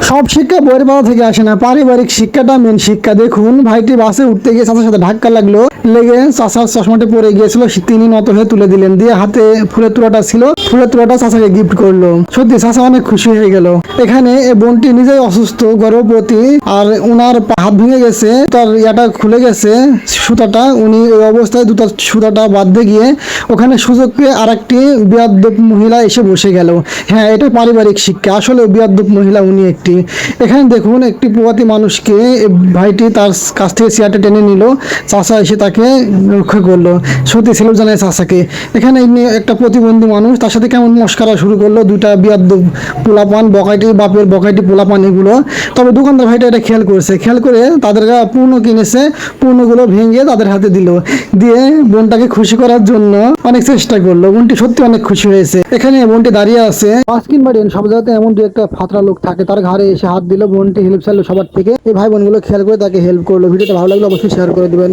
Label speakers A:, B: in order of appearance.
A: সব শিক্ষা বইয়ের পাতা থেকে আসে না, পারিবারিক শিক্ষাটা মেন শিক্ষা। দেখুন ভাইটি বাসে উঠতে গিয়ে চাচার সাথে ধাক্কা লাগলো, লেগে চাচার চশমাটি পরে গিয়েছিল, তিনি নত হয়ে তুলে দিলেন, দিয়ে হাতে ফুলের তোড়াটা ছিল, ফুলের তোড়াটা চাচাকে গিফট করলো। সত্যি চাচা অনেক খুশি হয়ে গেল। এখানে এই বোনটি নিজেই অসুস্থ, গর্ভবতী, আর ওনার হাত ভেঙে গেছে, তার ইয়াটা খুলে গেছে সুতাটা, উনি ওই অবস্থায় দুটো সুতাটা বাঁধতে গিয়ে ওখানে সুযোগ পেয়ে আর একটি বেয়াদ্দপ মহিলা এসে বসে গেল। হ্যাঁ, এটা পারিবারিক শিক্ষা, আসলে বেয়াদ্দপ মহিলা উনি একটি। এখানে দেখুন একটি প্রবাদী মানুষকে ভাইটি তার কাছ থেকে চেয়ারটা টেনে নিল, চাচা এসে তাকে রক্ষা করলো। সত্যি ছিল জানায় চাচাকে। এখানে একটা প্রতিবন্ধী মানুষ তার সাথে কেমন মস্করা শুরু করলো, দুইটা বেয়াদ্দপ পোলাপান, বকাইটি বাপের বকাইটি পোলাপান এগুলো। তবে দোকানদার ভাইটা এটা খেয়াল করেছে, খেয়াল করে তাদের পূর্ণ কিনেছে, পূর্ণগুলো ভেঙে তাদের হাতে দিল, দিয়ে বোনটাকে খুশি করার জন্য অনেক চেষ্টা করলো। বোনটি সত্যি অনেক খুশি হয়েছে। এখানে বোনটি দাঁড়িয়ে আছে, বাস কিংবা ট্রেন সব জায়গাতে এমন দু একটা ফাতরা লোক থাকে, তার ঘাড়ে এসে হাত দিল, বোনটি হেল্প চাইলো সবার থেকে। এই ভাই বোনগুলো খেয়াল করে তাকে হেল্প করলো। ভিডিওটা ভালো লাগলে অবশ্যই শেয়ার করে দিবেন।